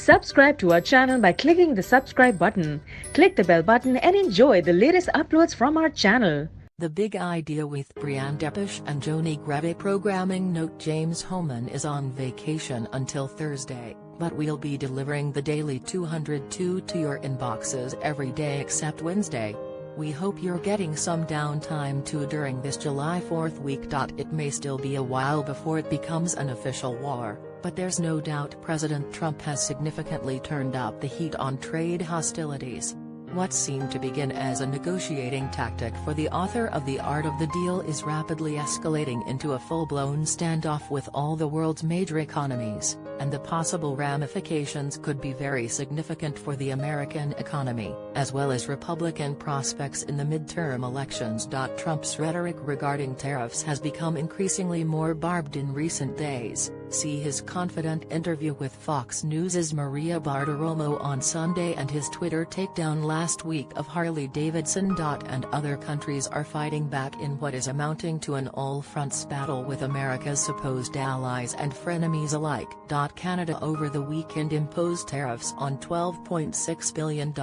Subscribe to our channel by clicking the subscribe button. Click the bell button and enjoy the latest uploads from our channel. The Big Idea with Brianne Depeche and Joni Greve programming note: James Holman is on vacation until Thursday, but we'll be delivering the daily 202 to your inboxes every day except Wednesday. We hope you're getting some downtime too during this July 4th week. It may still be a while before it becomes an official war, but there's no doubt President Trump has significantly turned up the heat on trade hostilities. What seemed to begin as a negotiating tactic for the author of The Art of the Deal is rapidly escalating into a full-blown standoff with all the world's major economies, and the possible ramifications could be very significant for the American economy, as well as Republican prospects in the midterm elections. Trump's rhetoric regarding tariffs has become increasingly more barbed in recent days. See his confident interview with Fox News' Maria Bartiromo on Sunday and his Twitter takedown last week of Harley-Davidson. And other countries are fighting back in what is amounting to an all-fronts battle with America's supposed allies and frenemies alike. Canada over the weekend imposed tariffs on $12.6 billion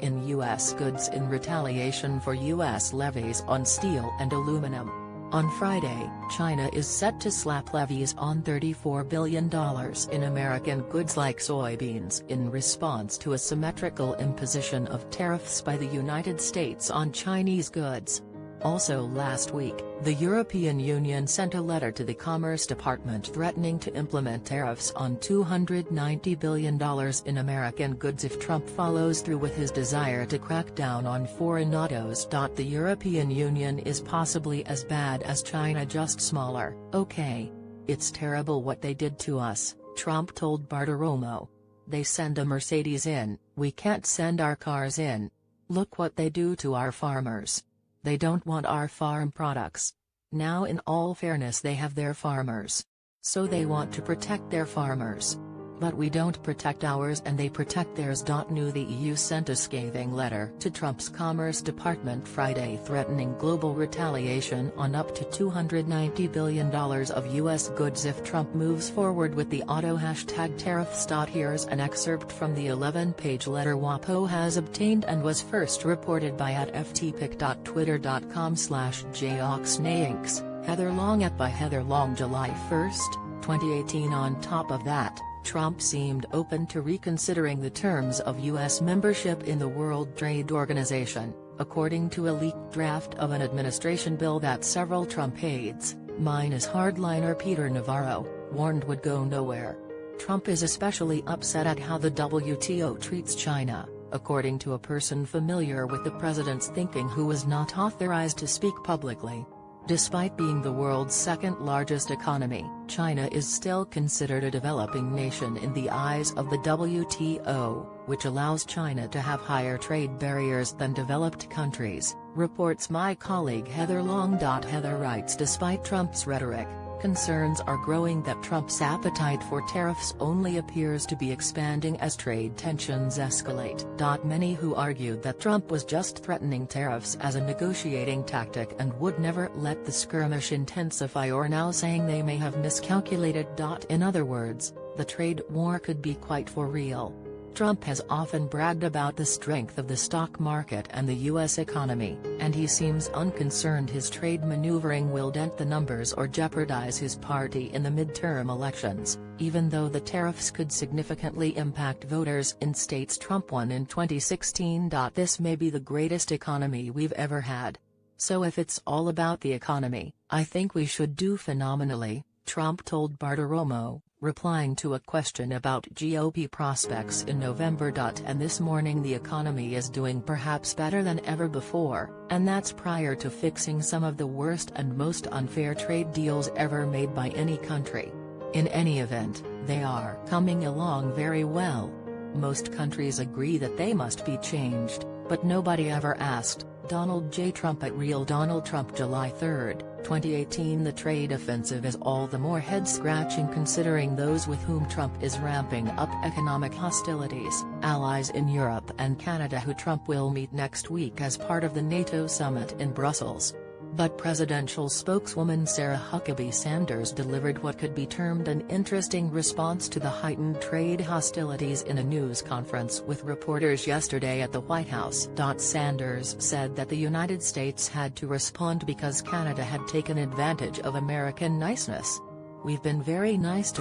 in U.S. goods in retaliation for U.S. levies on steel and aluminum. On Friday, China is set to slap levies on $34 billion in American goods like soybeans in response to a symmetrical imposition of tariffs by the United States on Chinese goods. Also last week, the European Union sent a letter to the Commerce Department threatening to implement tariffs on $290 billion in American goods if Trump follows through with his desire to crack down on foreign autos. The European Union is possibly as bad as China, just smaller. Okay. It's terrible what they did to us, Trump told Bartiromo. They send a Mercedes in, we can't send our cars in. Look what they do to our farmers. They don't want our farm products. Now, in all fairness, they have their farmers. So they want to protect their farmers. But we don't protect ours and they protect theirs. New The EU sent a scathing letter to Trump's Commerce Department Friday threatening global retaliation on up to $290 billion of U.S. goods if Trump moves forward with the auto #tariffs. Here's an excerpt from the 11-page letter WAPO has obtained and was first reported by @ftpic.twitter.com/joxnainks, Heather Long by Heather Long, July 1, 2018. On top of that, Trump seemed open to reconsidering the terms of U.S. membership in the World Trade Organization, according to a leaked draft of an administration bill that several Trump aides, minus hardliner Peter Navarro, warned would go nowhere. Trump is especially upset at how the WTO treats China, according to a person familiar with the president's thinking who was not authorized to speak publicly. Despite being the world's second-largest economy, China is still considered a developing nation in the eyes of the WTO, which allows China to have higher trade barriers than developed countries, reports my colleague Heather Long. Heather writes, despite Trump's rhetoric, concerns are growing that Trump's appetite for tariffs only appears to be expanding as trade tensions escalate. Many who argued that Trump was just threatening tariffs as a negotiating tactic and would never let the skirmish intensify are now saying they may have miscalculated. In other words, the trade war could be quite for real. Trump has often bragged about the strength of the stock market and the U.S. economy, and he seems unconcerned his trade maneuvering will dent the numbers or jeopardize his party in the midterm elections, even though the tariffs could significantly impact voters in states Trump won in 2016. This may be the greatest economy we've ever had. So if it's all about the economy, I think we should do phenomenally, Trump told Bartiromo, replying to a question about GOP prospects in November. And this morning the economy is doing perhaps better than ever before, and that's prior to fixing some of the worst and most unfair trade deals ever made by any country. In any event, they are coming along very well. Most countries agree that they must be changed, but nobody ever asked. Donald J. Trump at Real Donald Trump, July 3, 2018. The trade offensive is all the more head-scratching considering those with whom Trump is ramping up economic hostilities, allies in Europe and Canada who Trump will meet next week as part of the NATO summit in Brussels. But presidential spokeswoman Sarah Huckabee Sanders delivered what could be termed an interesting response to the heightened trade hostilities in a news conference with reporters yesterday at the White House. Sanders said that the United States had to respond because Canada had taken advantage of American niceness. "We've been very nice to